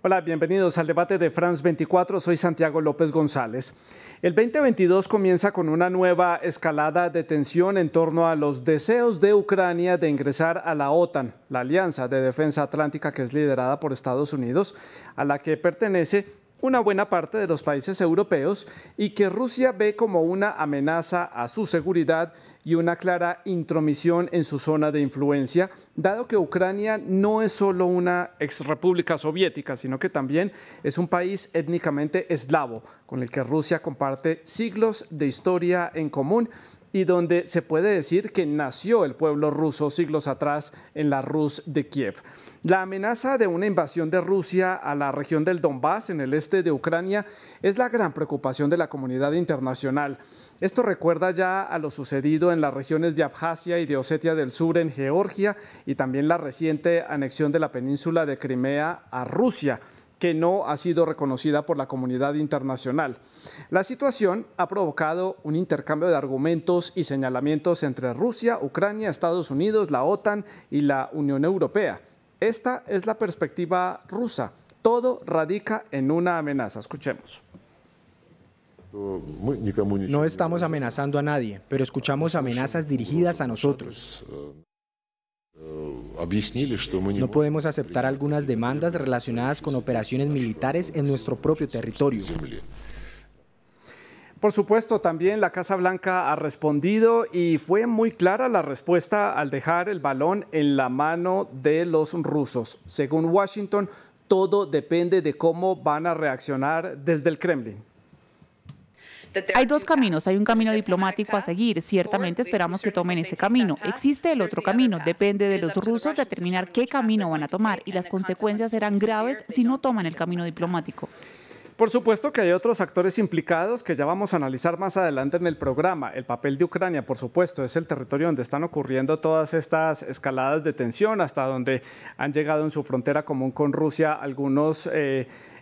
Hola, bienvenidos al debate de France 24. Soy Santiago López González. El 2022 comienza con una nueva escalada de tensión en torno a los deseos de Ucrania de ingresar a la OTAN, la Alianza de Defensa Atlántica que es liderada por Estados Unidos, a la que pertenece una buena parte de los países europeos y que Rusia ve como una amenaza a su seguridad y una clara intromisión en su zona de influencia, dado que Ucrania no es solo una exrepública soviética, sino que también es un país étnicamente eslavo, con el que Rusia comparte siglos de historia en común y donde se puede decir que nació el pueblo ruso siglos atrás en la Rus de Kiev. La amenaza de una invasión de Rusia a la región del Donbass, en el este de Ucrania, es la gran preocupación de la comunidad internacional. Esto recuerda ya a lo sucedido en las regiones de Abjasia y de Osetia del Sur en Georgia y también la reciente anexión de la península de Crimea a Rusia, que no ha sido reconocida por la comunidad internacional. La situación ha provocado un intercambio de argumentos y señalamientos entre Rusia, Ucrania, Estados Unidos, la OTAN y la Unión Europea. Esta es la perspectiva rusa. Todo radica en una amenaza. Escuchemos. No estamos amenazando a nadie, pero escuchamos amenazas dirigidas a nosotros. No podemos aceptar algunas demandas relacionadas con operaciones militares en nuestro propio territorio. Por supuesto, también la Casa Blanca ha respondido y fue muy clara la respuesta al dejar el balón en la mano de los rusos. Según Washington, todo depende de cómo van a reaccionar desde el Kremlin. Hay dos caminos, hay un camino diplomático a seguir, ciertamente esperamos que tomen ese camino. Existe el otro camino, depende de los rusos determinar qué camino van a tomar y las consecuencias serán graves si no toman el camino diplomático. Por supuesto que hay otros actores implicados que ya vamos a analizar más adelante en el programa. El papel de Ucrania, por supuesto, es el territorio donde están ocurriendo todas estas escaladas de tensión, hasta donde han llegado en su frontera común con Rusia algunos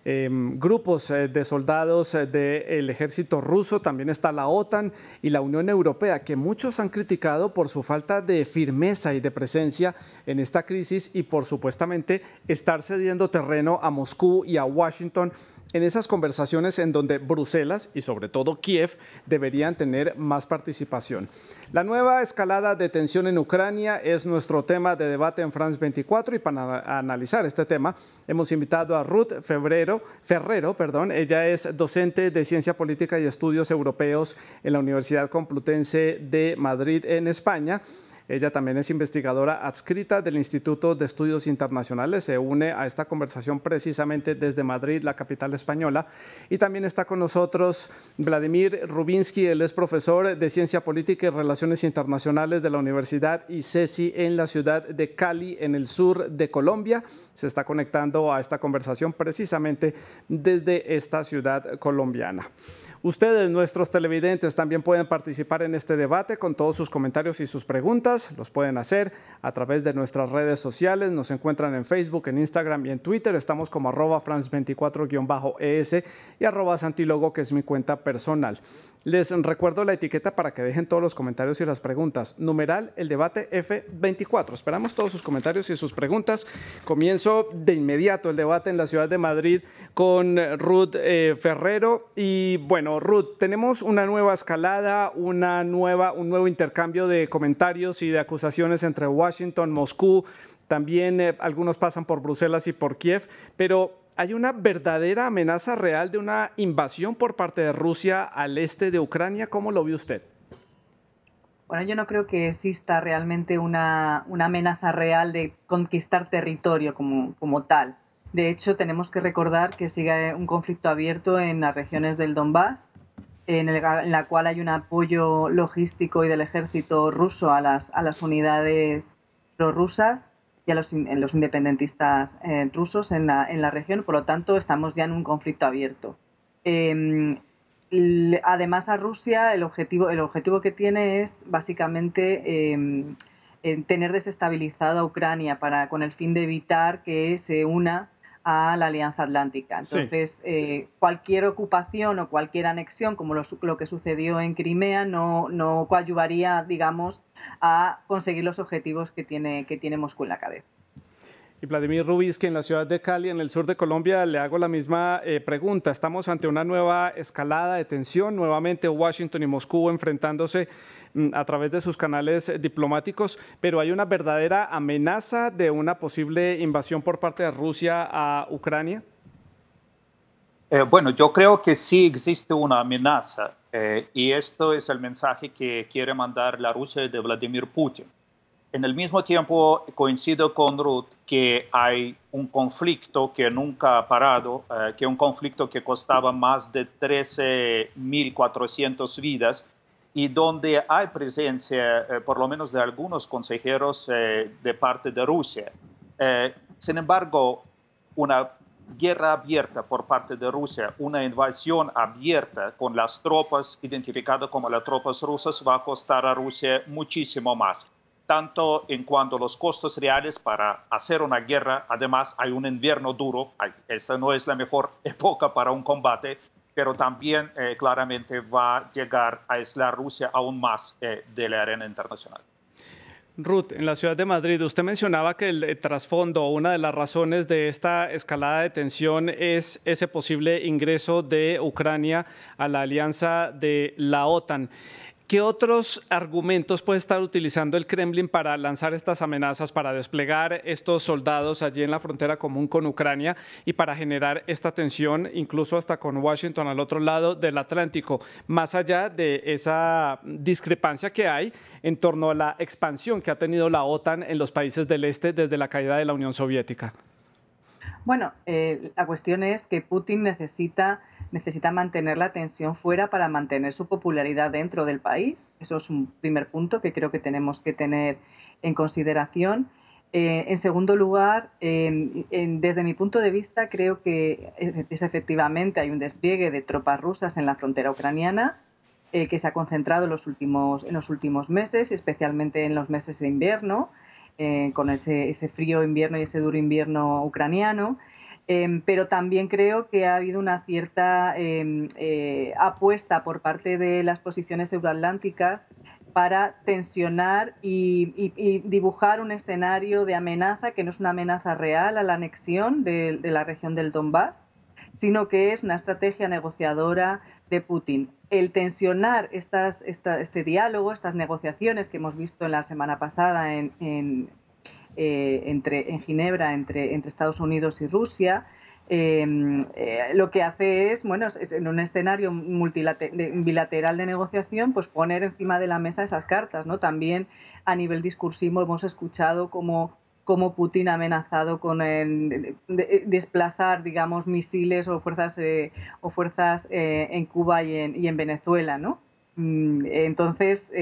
grupos de soldados del ejército ruso. También está la OTAN y la Unión Europea, que muchos han criticado por su falta de firmeza y de presencia en esta crisis y por supuestamente estar cediendo terreno a Moscú y a Washington en esas conversaciones en donde Bruselas y sobre todo Kiev deberían tener más participación. La nueva escalada de tensión en Ucrania es nuestro tema de debate en France 24 y para analizar este tema hemos invitado a Ruth Ferrero. Ella es docente de Ciencia Política y Estudios Europeos en la Universidad Complutense de Madrid en España. Ella también es investigadora adscrita del Instituto de Estudios Internacionales. Se une a esta conversación precisamente desde Madrid, la capital española. Y también está con nosotros Vladimir Rubinsky. Él es profesor de Ciencia Política y Relaciones Internacionales de la Universidad ICESI en la ciudad de Cali, en el sur de Colombia. Se está conectando a esta conversación precisamente desde esta ciudad colombiana. Ustedes, nuestros televidentes, también pueden participar en este debate con todos sus comentarios y sus preguntas. Los pueden hacer a través de nuestras redes sociales. Nos encuentran en Facebook, en Instagram y en Twitter. Estamos como @France24-ES y @Santilogo, que es mi cuenta personal. Les recuerdo la etiqueta para que dejen todos los comentarios y las preguntas. Numeral el debate F24. Esperamos todos sus comentarios y sus preguntas. Comienzo de inmediato el debate en la ciudad de Madrid con Ruth Ferrero. Y bueno, Ruth, tenemos una nueva escalada, un nuevo intercambio de comentarios y de acusaciones entre Washington, Moscú. También algunos pasan por Bruselas y por Kiev, pero ¿hay una verdadera amenaza real de una invasión por parte de Rusia al este de Ucrania? ¿Cómo lo ve usted? Bueno, yo no creo que exista realmente una amenaza real de conquistar territorio como tal. De hecho, tenemos que recordar que sigue un conflicto abierto en las regiones del Donbass, en la cual hay un apoyo logístico y del ejército ruso a las unidades prorrusas y a los independentistas rusos en la región. Por lo tanto, estamos ya en un conflicto abierto. Además, a Rusia el objetivo que tiene es básicamente tener desestabilizada a Ucrania con el fin de evitar que se una a la Alianza Atlántica. Entonces, sí, cualquier ocupación o cualquier anexión, como lo que sucedió en Crimea, no coadyuvaría, digamos, a conseguir los objetivos que tiene Moscú en la cabeza. Y Vladimir Rubinsky, en la ciudad de Cali, en el sur de Colombia, le hago la misma pregunta. Estamos ante una nueva escalada de tensión, nuevamente Washington y Moscú enfrentándose a través de sus canales diplomáticos, pero hay una verdadera amenaza de una posible invasión por parte de Rusia a Ucrania. Bueno, yo creo que sí existe una amenaza y esto es el mensaje que quiere mandar la Rusia de Vladimir Putin. En el mismo tiempo, coincido con Ruth que hay un conflicto que nunca ha parado, que un conflicto que costaba más de 13.400 vidas y donde hay presencia, por lo menos de algunos consejeros de parte de Rusia. Sin embargo, una guerra abierta por parte de Rusia, una invasión abierta con las tropas identificadas como las tropas rusas va a costar a Rusia muchísimo más. Tanto en cuanto a los costos reales para hacer una guerra, además hay un invierno duro, esta no es la mejor época para un combate, pero también claramente va a llegar a aislar Rusia aún más de la arena internacional. Ruth, en la ciudad de Madrid, usted mencionaba que el trasfondo, una de las razones de esta escalada de tensión es ese posible ingreso de Ucrania a la alianza de la OTAN. ¿Qué otros argumentos puede estar utilizando el Kremlin para lanzar estas amenazas, para desplegar estos soldados allí en la frontera común con Ucrania y para generar esta tensión, incluso hasta con Washington al otro lado del Atlántico, más allá de esa discrepancia que hay en torno a la expansión que ha tenido la OTAN en los países del este desde la caída de la Unión Soviética? Bueno, la cuestión es que Putin necesita mantener la tensión fuera para mantener su popularidad dentro del país. Eso es un primer punto que creo que tenemos que tener en consideración. En segundo lugar, desde mi punto de vista, creo que efectivamente hay un despliegue de tropas rusas en la frontera ucraniana que se ha concentrado en los últimos meses, especialmente en los meses de invierno, con ese frío invierno y ese duro invierno ucraniano. Pero también creo que ha habido una cierta apuesta por parte de las posiciones euroatlánticas para tensionar y dibujar un escenario de amenaza que no es una amenaza real a la anexión de la región del Donbass, sino que es una estrategia negociadora de Putin. El tensionar este diálogo, estas negociaciones que hemos visto en la semana pasada en Ginebra entre Estados Unidos y Rusia, lo que hace es en un escenario bilateral de negociación, pues poner encima de la mesa esas cartas, ¿no? También a nivel discursivo hemos escuchado cómo Putin ha amenazado con desplazar, digamos, misiles o fuerzas en Cuba y en Venezuela, ¿no? Entonces,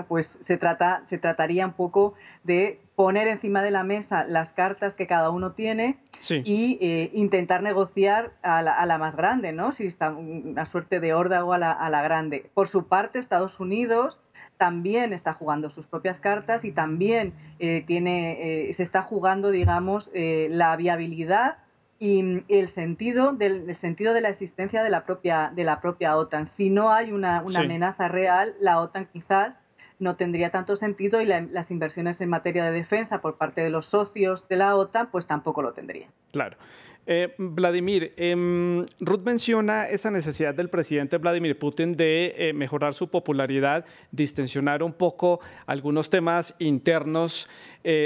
pues se trataría un poco de poner encima de la mesa las cartas que cada uno tiene, sí, y intentar negociar a la más grande, ¿no? Si está una suerte de órdago a la grande. Por su parte, Estados Unidos también está jugando sus propias cartas y también se está jugando, digamos, la viabilidad y el sentido de la existencia de la propia OTAN. Si no hay una sí, amenaza real, la OTAN quizás no tendría tanto sentido y las inversiones en materia de defensa por parte de los socios de la OTAN pues tampoco lo tendrían. Claro. Vladimir, Ruth menciona esa necesidad del presidente Vladimir Putin de mejorar su popularidad, distensionar un poco algunos temas internos,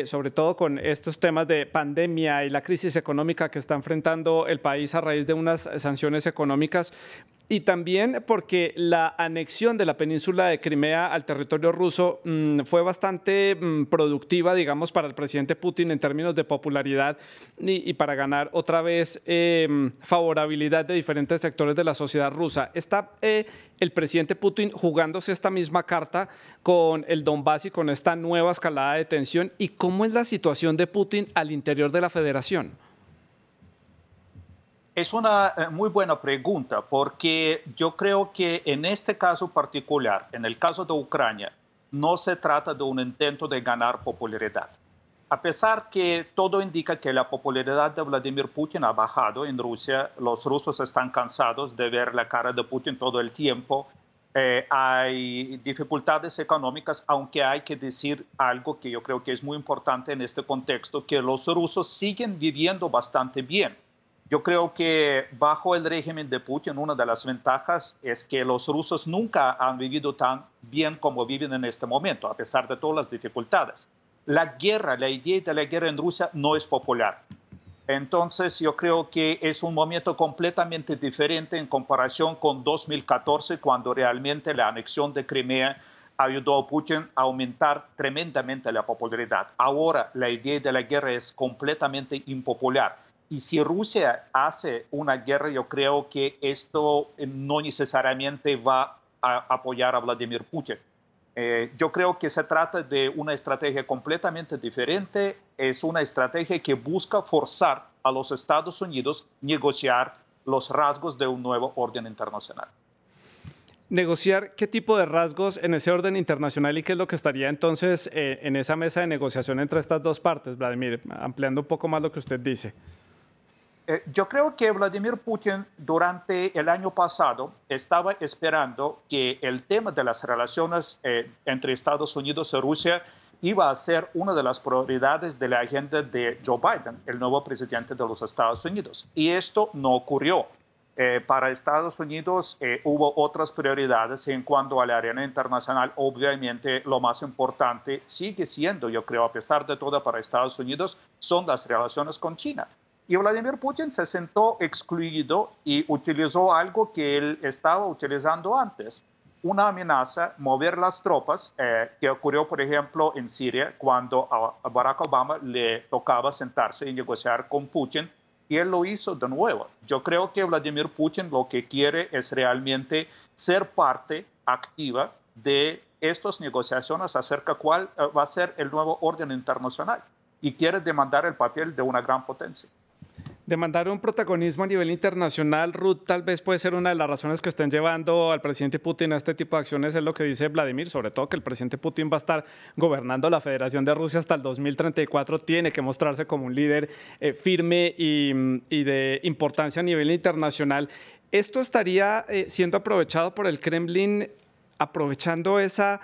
sobre todo con estos temas de pandemia y la crisis económica que está enfrentando el país a raíz de unas sanciones económicas. Y también porque la anexión de la península de Crimea al territorio ruso fue bastante productiva, digamos, para el presidente Putin en términos de popularidad y para ganar otra vez favorabilidad de diferentes sectores de la sociedad rusa. ¿Está el presidente Putin jugándose esta misma carta con el Donbass y con esta nueva escalada de tensión? ¿Y cómo es la situación de Putin al interior de la federación? Es una muy buena pregunta porque yo creo que en este caso particular, en el caso de Ucrania, no se trata de un intento de ganar popularidad. A pesar que todo indica que la popularidad de Vladimir Putin ha bajado en Rusia, los rusos están cansados de ver la cara de Putin todo el tiempo hay dificultades económicas, aunque hay que decir algo que yo creo que es muy importante en este contexto, que los rusos siguen viviendo bastante bien. Yo creo que bajo el régimen de Putin, una de las ventajas es que los rusos nunca han vivido tan bien como viven en este momento, a pesar de todas las dificultades. La idea de la guerra en Rusia no es popular. Entonces yo creo que es un momento completamente diferente en comparación con 2014, cuando realmente la anexión de Crimea ayudó a Putin a aumentar tremendamente la popularidad. Ahora la idea de la guerra es completamente impopular. Y si Rusia hace una guerra, yo creo que esto no necesariamente va a apoyar a Vladimir Putin. Yo creo que se trata de una estrategia completamente diferente. Es una estrategia que busca forzar a los Estados Unidos a negociar los rasgos de un nuevo orden internacional. Negociar qué tipo de rasgos en ese orden internacional y qué es lo que estaría entonces en esa mesa de negociación entre estas dos partes, Vladimir, ampliando un poco más lo que usted dice. Yo creo que Vladimir Putin durante el año pasado estaba esperando que el tema de las relaciones entre Estados Unidos y Rusia iba a ser una de las prioridades de la agenda de Joe Biden, el nuevo presidente de los Estados Unidos. Y esto no ocurrió. Para Estados Unidos hubo otras prioridades en cuanto a la arena internacional. Obviamente lo más importante sigue siendo, yo creo, a pesar de todo para Estados Unidos, son las relaciones con China. Y Vladimir Putin se sentó excluido y utilizó algo que él estaba utilizando antes, una amenaza, mover las tropas, que ocurrió, por ejemplo, en Siria, cuando a Barack Obama le tocaba sentarse y negociar con Putin, y él lo hizo de nuevo. Yo creo que Vladimir Putin lo que quiere es realmente ser parte activa de estas negociaciones acerca de cuál va a ser el nuevo orden internacional, y quiere demandar el papel de una gran potencia. Demandar un protagonismo a nivel internacional, Ruth, tal vez puede ser una de las razones que estén llevando al presidente Putin a este tipo de acciones, es lo que dice Vladimir, sobre todo que el presidente Putin va a estar gobernando la Federación de Rusia hasta el 2034, tiene que mostrarse como un líder firme y de importancia a nivel internacional. ¿Esto estaría siendo aprovechado por el Kremlin, aprovechando esa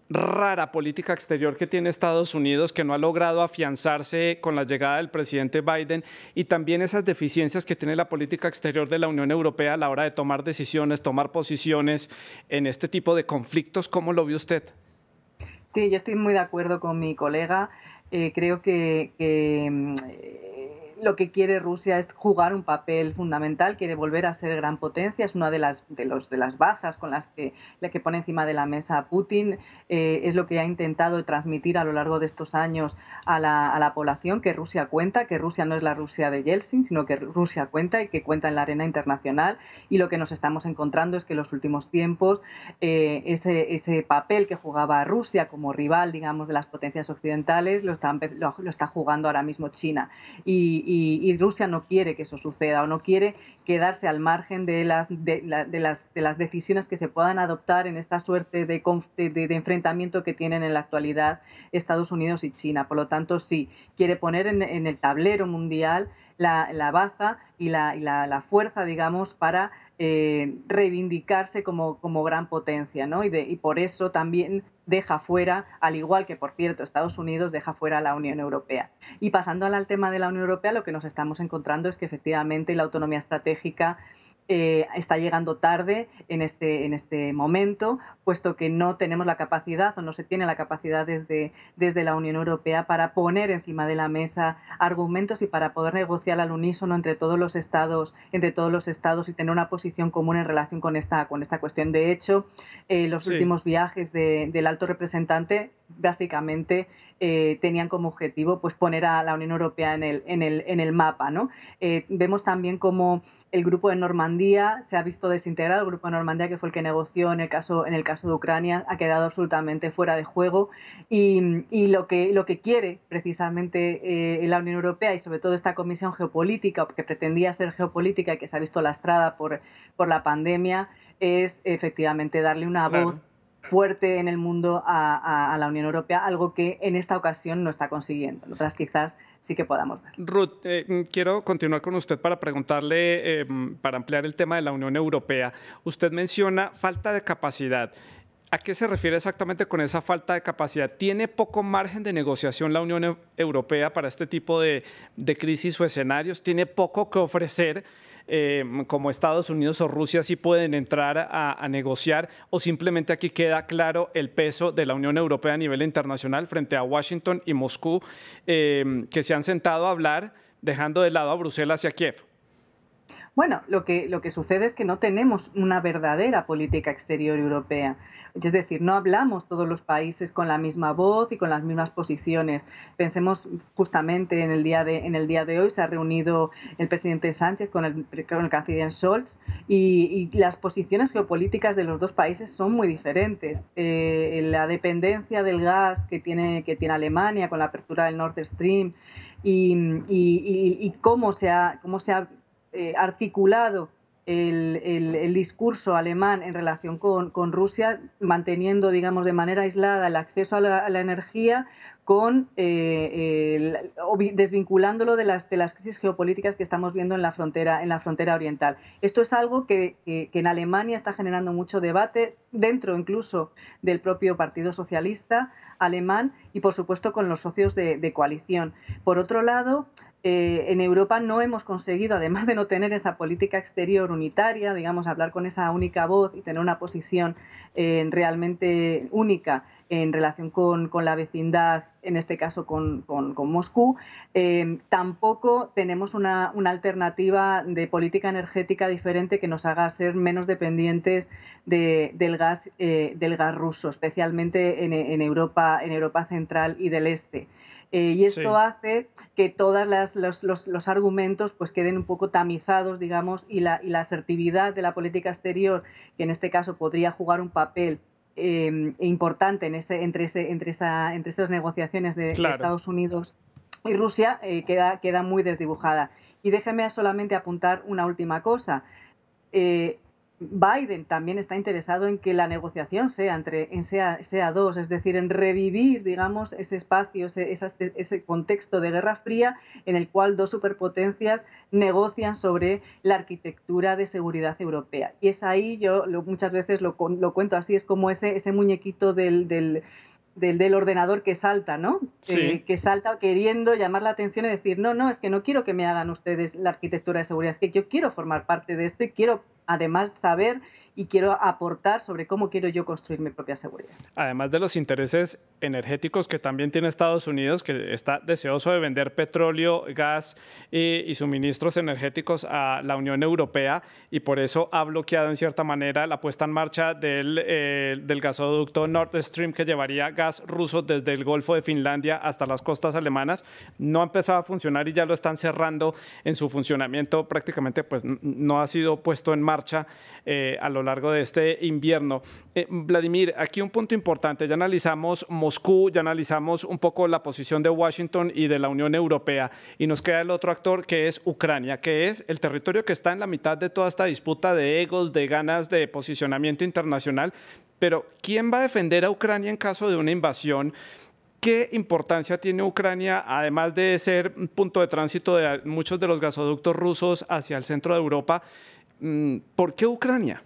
rara política exterior que tiene Estados Unidos, que no ha logrado afianzarse con la llegada del presidente Biden, y también esas deficiencias que tiene la política exterior de la Unión Europea a la hora de tomar decisiones, tomar posiciones en este tipo de conflictos? ¿Cómo lo ve usted? Sí, yo estoy muy de acuerdo con mi colega. Creo que lo que quiere Rusia es jugar un papel fundamental, quiere volver a ser gran potencia, es una de las bazas con las que pone encima de la mesa Putin, es lo que ha intentado transmitir a lo largo de estos años a la población, que Rusia cuenta, que Rusia no es la Rusia de Yeltsin, sino que Rusia cuenta y que cuenta en la arena internacional, y lo que nos estamos encontrando es que en los últimos tiempos ese papel que jugaba Rusia como rival, digamos, de las potencias occidentales lo está jugando ahora mismo China, y Rusia no quiere que eso suceda, o no quiere quedarse al margen de las decisiones que se puedan adoptar en esta suerte de enfrentamiento que tienen en la actualidad Estados Unidos y China. Por lo tanto, sí, quiere poner en el tablero mundial la baza y la fuerza, digamos, para reivindicarse como gran potencia, ¿no? Y por eso también deja fuera, al igual que, por cierto, Estados Unidos deja fuera a la Unión Europea. Y pasando al tema de la Unión Europea, lo que nos estamos encontrando es que efectivamente la autonomía estratégica está llegando tarde en este momento, puesto que no tenemos la capacidad, o no se tiene la capacidad desde la Unión Europea para poner encima de la mesa argumentos y para poder negociar al unísono entre todos los estados y tener una posición común en relación con esta cuestión. De hecho, los últimos viajes del alto representante básicamente tenían como objetivo pues poner a la Unión Europea en el mapa, ¿no? Vemos también como el grupo de Normandía se ha visto desintegrado. El grupo de Normandía, que fue el que negoció en el caso de Ucrania, ha quedado absolutamente fuera de juego, y lo que quiere precisamente la Unión Europea, y sobre todo esta Comisión Geopolítica, que pretendía ser geopolítica y que se ha visto lastrada por la pandemia, es efectivamente darle una voz fuerte en el mundo a la Unión Europea, algo que en esta ocasión no está consiguiendo. En otras quizás sí que podamos ver. Ruth, quiero continuar con usted para preguntarle, para ampliar el tema de la Unión Europea. Usted menciona falta de capacidad. ¿A qué se refiere exactamente con esa falta de capacidad? ¿Tiene poco margen de negociación la Unión Europea para este tipo de crisis o escenarios? ¿Tiene poco que ofrecer? Como Estados Unidos o Rusia sí pueden entrar a negociar, o simplemente aquí queda claro el peso de la Unión Europea a nivel internacional frente a Washington y Moscú, que se han sentado a hablar dejando de lado a Bruselas y a Kiev? Bueno, lo que sucede es que no tenemos una verdadera política exterior europea. Es decir, no hablamos todos los países con la misma voz y con las mismas posiciones. Pensemos justamente en el día de hoy se ha reunido el presidente Sánchez con el canciller Scholz y las posiciones geopolíticas de los dos países son muy diferentes. La dependencia del gas que tiene Alemania con la apertura del Nord Stream y cómo se ha articulado el discurso alemán en relación con Rusia, manteniendo, digamos, de manera aislada el acceso a la energía, desvinculándolo de las crisis geopolíticas que estamos viendo en la frontera oriental. Esto es algo que en Alemania está generando mucho debate, dentro incluso del propio Partido Socialista alemán y, por supuesto, con los socios de coalición. Por otro lado, en Europa no hemos conseguido, además de no tener esa política exterior unitaria, digamos, hablar con esa única voz y tener una posición realmente única en relación con la vecindad, en este caso con Moscú, tampoco tenemos una alternativa de política energética diferente que nos haga ser menos dependientes del gas ruso, especialmente en Europa central y del este. Y esto hace que todos los argumentos pues queden un poco tamizados, digamos, y la asertividad de la política exterior, que en este caso podría jugar un papel importante entre esas negociaciones de Estados Unidos y Rusia, queda muy desdibujada. Y déjeme solamente apuntar una última cosa. Biden también está interesado en que la negociación sea dos, es decir, en revivir, digamos, ese espacio, ese contexto de Guerra Fría en el cual dos superpotencias negocian sobre la arquitectura de seguridad europea. Y es ahí, muchas veces lo cuento así, es como ese muñequito del ordenador que salta, ¿no? Sí. Que salta queriendo llamar la atención y decir, no, es que no quiero que me hagan ustedes la arquitectura de seguridad, es que yo quiero formar parte de esto y quiero además saber y quiero aportar sobre cómo quiero yo construir mi propia seguridad. Además de los intereses energéticos que también tiene Estados Unidos, que está deseoso de vender petróleo, gas y suministros energéticos a la Unión Europea, y por eso ha bloqueado en cierta manera la puesta en marcha del gasoducto Nord Stream, que llevaría gas ruso desde el Golfo de Finlandia hasta las costas alemanas. No ha empezado a funcionar y ya lo están cerrando en su funcionamiento. Prácticamente pues no ha sido puesto en marcha a lo largo de este invierno. Vladimir, aquí un punto importante. Ya analizamos Moscú, ya analizamos un poco la posición de Washington y de la Unión Europea, y nos queda el otro actor, que es Ucrania, que es el territorio que está en la mitad de toda esta disputa de egos, de ganas de posicionamiento internacional. Pero ¿quién va a defender a Ucrania en caso de una invasión? ¿Qué importancia tiene Ucrania, además de ser un punto de tránsito de muchos de los gasoductos rusos hacia el centro de Europa? ¿Por qué Ucrania?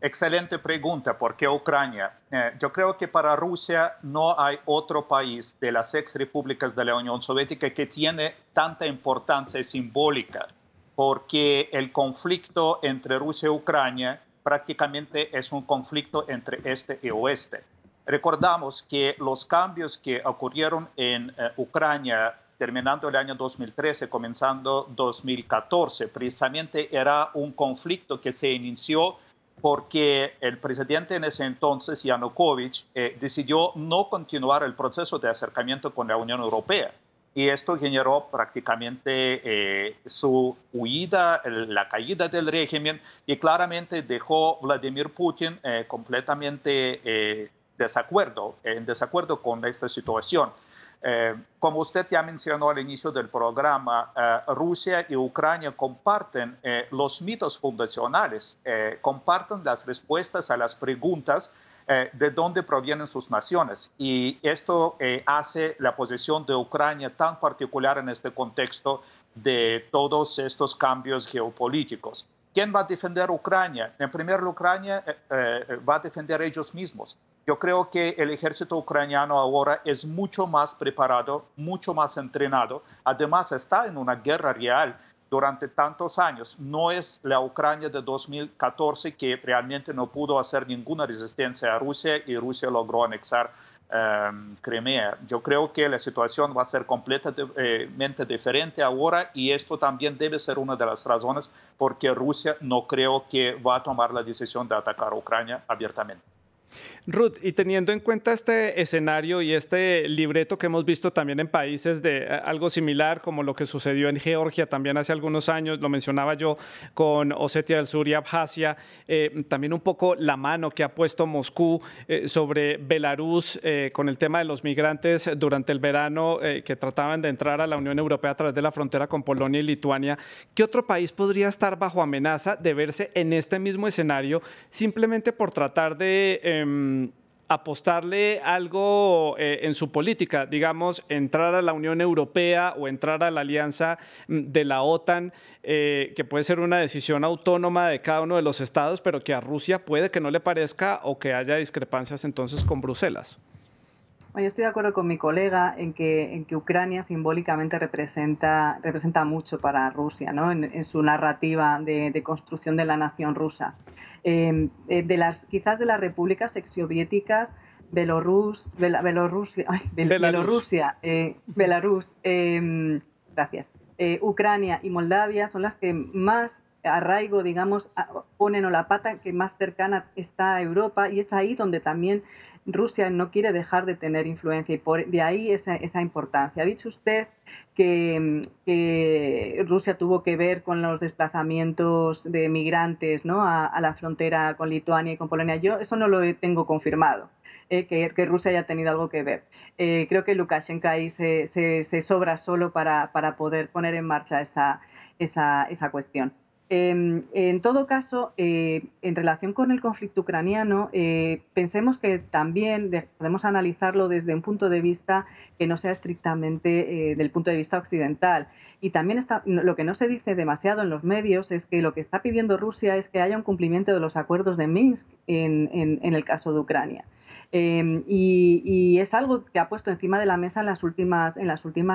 Excelente pregunta. ¿Por qué Ucrania? Yo creo que para Rusia no hay otro país de las ex repúblicas de la Unión Soviética que tiene tanta importancia simbólica, porque el conflicto entre Rusia y Ucrania prácticamente es un conflicto entre este y oeste. Recordamos que los cambios que ocurrieron en Ucrania terminando el año 2013, comenzando 2014, precisamente era un conflicto que se inició porque el presidente en ese entonces, Yanukovych, decidió no continuar el proceso de acercamiento con la Unión Europea. Y esto generó prácticamente su huida, la caída del régimen, y claramente dejó a Vladimir Putin completamente en desacuerdo con esta situación. Como usted ya mencionó al inicio del programa, Rusia y Ucrania comparten los mitos fundacionales, comparten las respuestas a las preguntas de dónde provienen sus naciones. Y esto hace la posición de Ucrania tan particular en este contexto de todos estos cambios geopolíticos. ¿Quién va a defender Ucrania? En primer lugar, Ucrania va a defender ellos mismos. Yo creo que el ejército ucraniano ahora es mucho más preparado, mucho más entrenado. Además, está en una guerra real durante tantos años. No es la Ucrania de 2014 que realmente no pudo hacer ninguna resistencia a Rusia y Rusia logró anexar Crimea. Yo creo que la situación va a ser completamente diferente ahora y esto también debe ser una de las razones por que Rusia no creo que va a tomar la decisión de atacar a Ucrania abiertamente. Ruth, y teniendo en cuenta este escenario y este libreto que hemos visto también en países de algo similar, como lo que sucedió en Georgia también hace algunos años, lo mencionaba yo con Osetia del Sur y Abjasia, también un poco la mano que ha puesto Moscú sobre Belarus con el tema de los migrantes durante el verano que trataban de entrar a la Unión Europea a través de la frontera con Polonia y Lituania. ¿Qué otro país podría estar bajo amenaza de verse en este mismo escenario simplemente por tratar de apostarle algo en su política, digamos, entrar a la Unión Europea o entrar a la alianza de la OTAN, que puede ser una decisión autónoma de cada uno de los estados, pero que a Rusia puede que no le parezca o que haya discrepancias entonces con Bruselas? Bueno, yo estoy de acuerdo con mi colega en que Ucrania simbólicamente representa mucho para Rusia, ¿no? En su narrativa de construcción de la nación rusa. Quizás de las repúblicas exsoviéticas, Belarus, Ucrania y Moldavia son las que más arraigo, digamos, ponen o la pata que más cercana está a Europa, y es ahí donde también Rusia no quiere dejar de tener influencia, y de ahí esa importancia. Ha dicho usted que Rusia tuvo que ver con los desplazamientos de migrantes, ¿no?, a la frontera con Lituania y con Polonia. Yo eso no lo tengo confirmado, que Rusia haya tenido algo que ver. Creo que Lukashenko ahí se sobra solo para poder poner en marcha esa cuestión. En todo caso, en relación con el conflicto ucraniano, pensemos que también podemos analizarlo desde un punto de vista que no sea estrictamente del punto de vista occidental. Y también lo que no se dice demasiado en los medios es que lo que está pidiendo Rusia es que haya un cumplimiento de los acuerdos de Minsk en el caso de Ucrania. Y es algo que ha puesto encima de la mesa en las últimas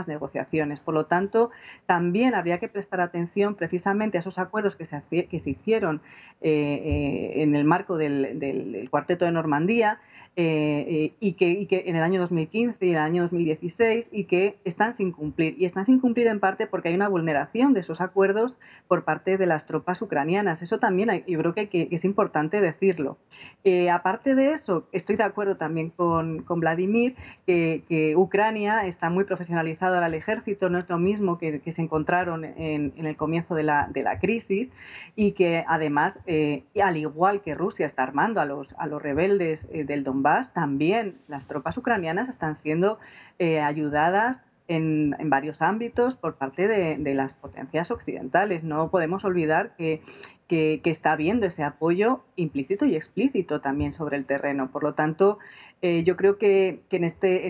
negociaciones. Por lo tanto, también habría que prestar atención precisamente a esos acuerdos que se hicieron en el marco del Cuarteto de Normandía y que en el año 2015 y en el año 2016 y que están sin cumplir. Y están sin cumplir en parte porque hay una vulneración de esos acuerdos por parte de las tropas ucranianas. Eso también yo creo que es importante decirlo. Aparte de eso, estoy de acuerdo también con Vladimir que Ucrania está muy profesionalizada al ejército, no es lo mismo que se encontraron en el comienzo de la crisis, y que además, al igual que Rusia está armando a los rebeldes del Donbass, también las tropas ucranianas están siendo ayudadas en varios ámbitos por parte de las potencias occidentales. No podemos olvidar que está habiendo ese apoyo implícito y explícito también sobre el terreno. Por lo tanto, yo creo que en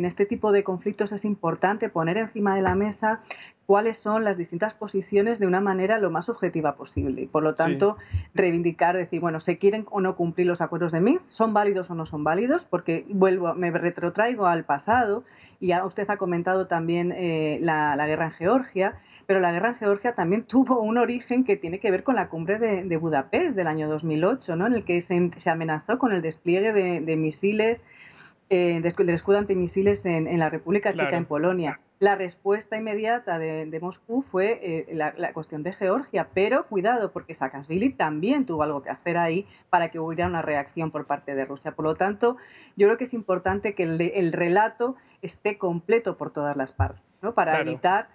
este tipo de conflictos es importante poner encima de la mesa cuáles son las distintas posiciones de una manera lo más objetiva posible. Y por lo tanto, reivindicar, decir, bueno, ¿se quieren o no cumplir los acuerdos de Minsk? ¿Son válidos o no son válidos? Porque me retrotraigo al pasado, y ya usted ha comentado también la guerra en Georgia, pero la guerra en Georgia también tuvo un origen que tiene que ver con la cumbre de Budapest del año 2008, ¿no?, en el que se amenazó con el despliegue de misiles, del escudo antimisiles en la República Checa, en Polonia. La respuesta inmediata de Moscú fue la cuestión de Georgia, pero cuidado, porque Saakashvili también tuvo algo que hacer ahí para que hubiera una reacción por parte de Rusia. Por lo tanto, yo creo que es importante que el relato esté completo por todas las partes. ¿no? Para Claro. evitar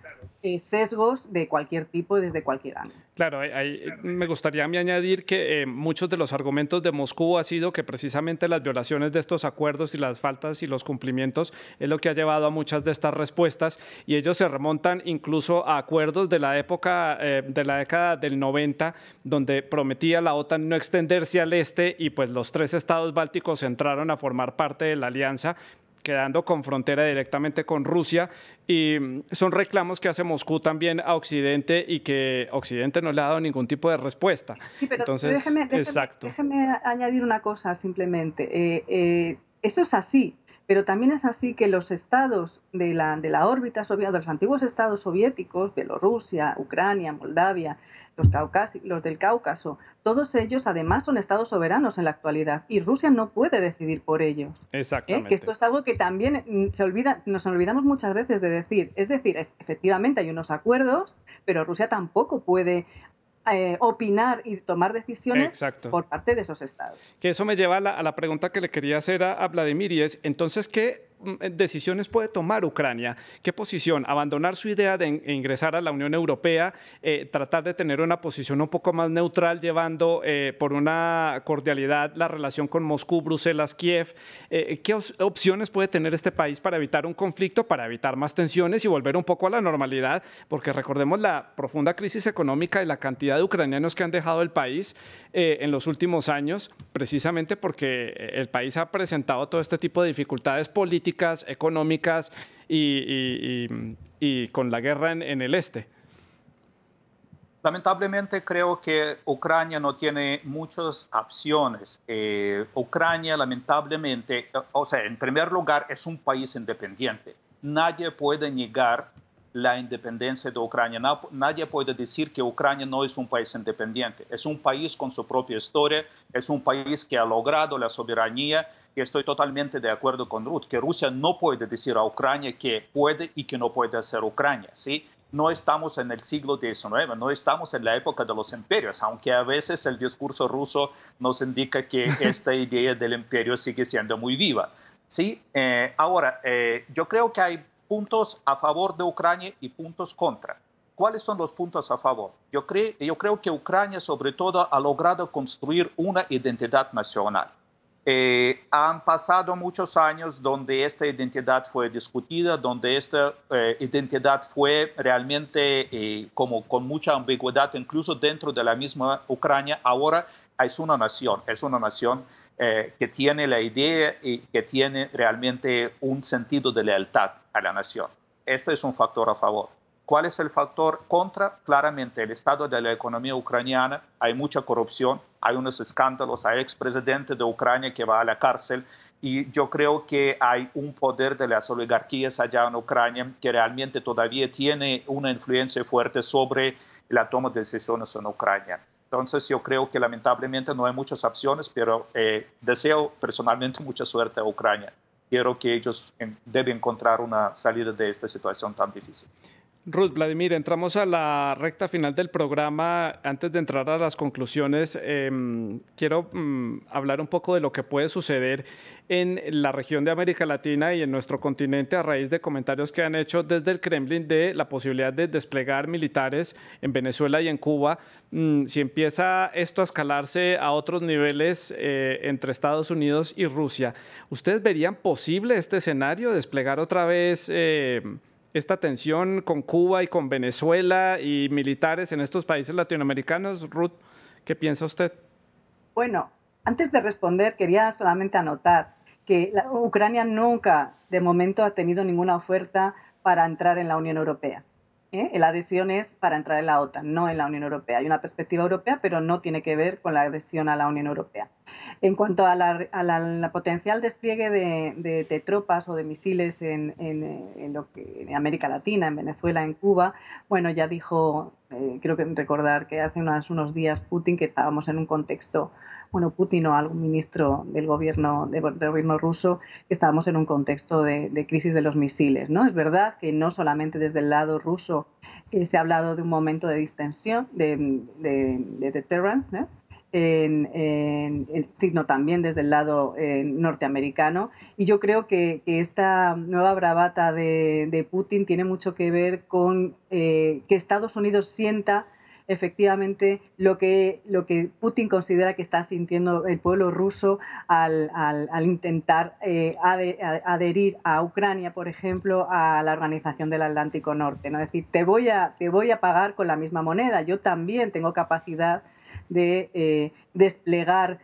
sesgos de cualquier tipo y desde cualquier ángulo. Claro, ahí me gustaría a mí añadir que muchos de los argumentos de Moscú ha sido que precisamente las violaciones de estos acuerdos y las faltas y los cumplimientos es lo que ha llevado a muchas de estas respuestas, y ellos se remontan incluso a acuerdos de la época, de la década del 90, donde prometía la OTAN no extenderse al este, y pues los 3 estados bálticos entraron a formar parte de la alianza, quedando con frontera directamente con Rusia, y son reclamos que hace Moscú también a Occidente y que Occidente no le ha dado ningún tipo de respuesta. Sí, pero Entonces, exacto. déjeme añadir una cosa simplemente. Eso es así, pero también es así que los estados de la órbita soviética, de los antiguos estados soviéticos, Bielorrusia, Ucrania, Moldavia, los del Cáucaso, todos ellos además son estados soberanos en la actualidad y Rusia no puede decidir por ellos. Exactamente. Que esto es algo que también nos olvidamos muchas veces de decir. Es decir, efectivamente hay unos acuerdos, pero Rusia tampoco puede opinar y tomar decisiones Exacto. por parte de esos estados. Que eso me lleva a la pregunta que le quería hacer a Vladimir, y es, entonces, ¿qué decisiones puede tomar Ucrania? ¿Qué posición? ¿Abandonar su idea de ingresar a la Unión Europea? ¿Tratar de tener una posición un poco más neutral, llevando por una cordialidad la relación con Moscú, Bruselas, Kiev? ¿Qué opciones puede tener este país para evitar un conflicto, para evitar más tensiones y volver un poco a la normalidad? Porque recordemos la profunda crisis económica y la cantidad de ucranianos que han dejado el país en los últimos años, precisamente porque el país ha presentado todo este tipo de dificultades políticas, económicas y con la guerra en el este. Lamentablemente creo que Ucrania no tiene muchas opciones. Ucrania lamentablemente, o sea, en primer lugar es un país independiente. Nadie puede negar la independencia de Ucrania. Nadie puede decir que Ucrania no es un país independiente. Es un país con su propia historia, es un país que ha logrado la soberanía, y estoy totalmente de acuerdo con Ruth, que Rusia no puede decir a Ucrania qué puede y qué no puede hacer Ucrania, ¿sí? No estamos en el siglo XIX, no estamos en la época de los imperios, aunque a veces el discurso ruso nos indica que esta idea del imperio sigue siendo muy viva, ¿sí? Ahora, yo creo que hay puntos a favor de Ucrania y puntos contra. ¿Cuáles son los puntos a favor? Yo creo que Ucrania sobre todo ha logrado construir una identidad nacional. Han pasado muchos años donde esta identidad fue discutida, donde esta identidad fue realmente como con mucha ambigüedad, incluso dentro de la misma Ucrania. Ahora es una nación que tiene la idea y que tiene realmente un sentido de lealtad a la nación. Este es un factor a favor. ¿Cuál es el factor contra? Claramente el estado de la economía ucraniana, hay mucha corrupción, hay unos escándalos, hay expresidente de Ucrania que va a la cárcel, y yo creo que hay un poder de las oligarquías allá en Ucrania que realmente todavía tiene una influencia fuerte sobre la toma de decisiones en Ucrania. Entonces yo creo que lamentablemente no hay muchas opciones, pero deseo personalmente mucha suerte a Ucrania. Quiero que ellos deben encontrar una salida de esta situación tan difícil. Ruth, Vladimir, entramos a la recta final del programa. Antes de entrar a las conclusiones, quiero hablar un poco de lo que puede suceder en la región de América Latina y en nuestro continente a raíz de comentarios que han hecho desde el Kremlin de la posibilidad de desplegar militares en Venezuela y en Cuba. Si empieza esto a escalarse a otros niveles entre Estados Unidos y Rusia, ¿ustedes verían posible este escenario, desplegar otra vez esta tensión con Cuba y con Venezuela y militares en estos países latinoamericanos? Ruth, ¿qué piensa usted? Bueno, antes de responder, quería solamente anotar que Ucrania nunca, de momento, ha tenido ninguna oferta para entrar en la Unión Europea. La adhesión es para entrar en la OTAN, no en la Unión Europea. Hay una perspectiva europea, pero no tiene que ver con la adhesión a la Unión Europea. En cuanto a la potencial despliegue de tropas o de misiles en América Latina, en Venezuela, en Cuba, bueno, ya dijo, creo que recordar que hace unos días Putin, que estábamos en un contexto, bueno, Putin o algún ministro del gobierno ruso, que estábamos en un contexto de crisis de los misiles, ¿no? Es verdad que no solamente desde el lado ruso se ha hablado de un momento de distensión, de deterrence, ¿no? sino también desde el lado norteamericano. Y yo creo que esta nueva bravata de Putin tiene mucho que ver con que Estados Unidos sienta efectivamente lo que Putin considera que está sintiendo el pueblo ruso al intentar adherir a Ucrania, por ejemplo, a la Organización del Atlántico Norte, ¿no? Es decir, te voy a pagar con la misma moneda. Yo también tengo capacidad de desplegar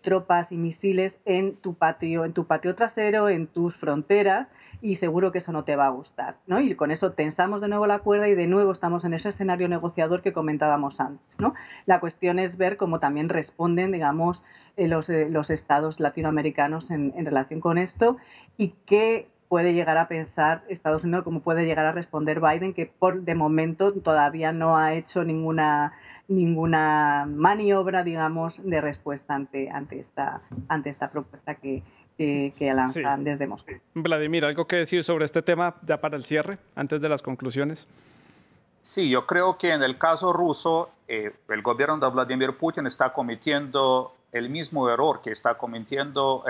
tropas y misiles en tu patio trasero, en tus fronteras, y seguro que eso no te va a gustar, ¿no? Y con eso tensamos de nuevo la cuerda y de nuevo estamos en ese escenario negociador que comentábamos antes, ¿no? La cuestión es ver cómo también responden, digamos, los estados latinoamericanos en relación con esto, y qué puede llegar a pensar Estados Unidos, cómo puede llegar a responder Biden, que de momento todavía no ha hecho ninguna maniobra, digamos, de respuesta ante esta propuesta que lanzan desde Moscú. Vladimir, ¿algo que decir sobre este tema ya para el cierre, antes de las conclusiones? Sí, yo creo que en el caso ruso, el gobierno de Vladimir Putin está cometiendo el mismo error que está cometiendo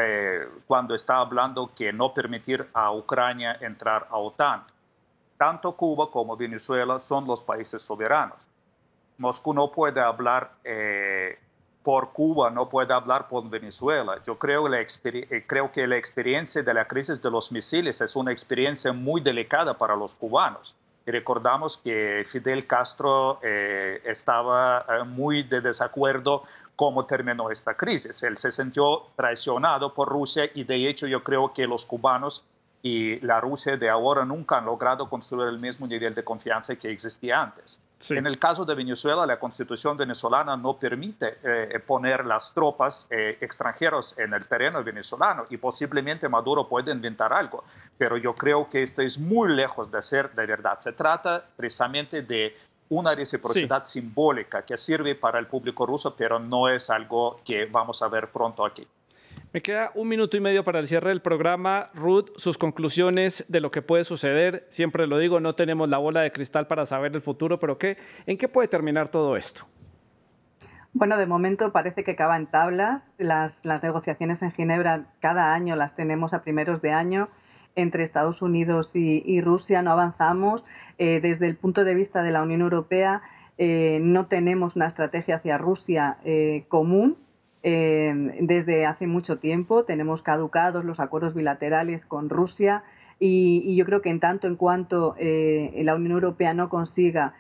cuando está hablando que no permitir a Ucrania entrar a OTAN. Tanto Cuba como Venezuela son los países soberanos. Moscú no puede hablar por Cuba, no puede hablar por Venezuela. Yo creo que la experiencia de la crisis de los misiles es una experiencia muy delicada para los cubanos. Y recordamos que Fidel Castro estaba muy de desacuerdo cómo terminó esta crisis. Él se sintió traicionado por Rusia y de hecho yo creo que los cubanos y la Rusia de ahora nunca han logrado construir el mismo nivel de confianza que existía antes. Sí. En el caso de Venezuela, la constitución venezolana no permite poner las tropas extranjeras en el terreno venezolano y posiblemente Maduro puede inventar algo, pero yo creo que esto es muy lejos de ser de verdad. Se trata precisamente de una reciprocidad simbólica que sirve para el público ruso, pero no es algo que vamos a ver pronto aquí. Me queda 1 minuto y medio para el cierre del programa. Ruth, sus conclusiones de lo que puede suceder. Siempre lo digo, no tenemos la bola de cristal para saber el futuro, pero ¿en qué puede terminar todo esto? Bueno, de momento parece que acaba en tablas. Las negociaciones en Ginebra cada año las tenemos a primeros de año. Entre Estados Unidos y Rusia no avanzamos. Desde el punto de vista de la Unión Europea, no tenemos una estrategia hacia Rusia común. Desde hace mucho tiempo tenemos caducados los acuerdos bilaterales con Rusia y yo creo que en tanto en cuanto la Unión Europea no consiga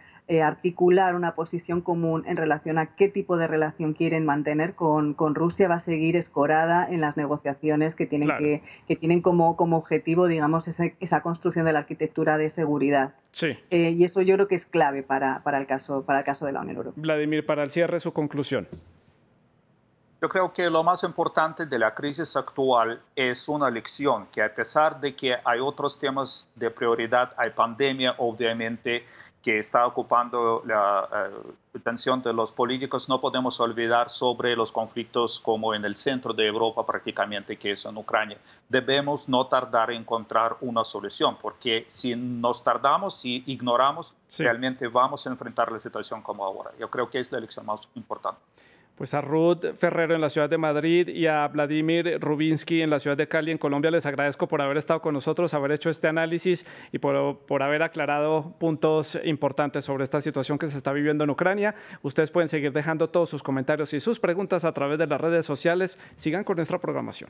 articular una posición común en relación a qué tipo de relación quieren mantener con Rusia, va a seguir escorada en las negociaciones que tienen, claro, que tienen como objetivo, digamos, esa construcción de la arquitectura de seguridad. Sí. Y eso yo creo que es clave para el caso de la Unión Europea. Vladimir, para el cierre, su conclusión. Yo creo que lo más importante de la crisis actual es una lección, que a pesar de que hay otros temas de prioridad, hay pandemia, obviamente, que está ocupando la atención de los políticos, no podemos olvidar sobre los conflictos como en el centro de Europa prácticamente, que es en Ucrania. Debemos no tardar en encontrar una solución, porque si nos tardamos y ignoramos, realmente vamos a enfrentar la situación como ahora. Yo creo que es la lección más importante. Pues a Ruth Ferrero en la ciudad de Madrid y a Vladimir Rubinsky en la ciudad de Cali, en Colombia, les agradezco por haber estado con nosotros, haber hecho este análisis y por haber aclarado puntos importantes sobre esta situación que se está viviendo en Ucrania. Ustedes pueden seguir dejando todos sus comentarios y sus preguntas a través de las redes sociales. Sigan con nuestra programación.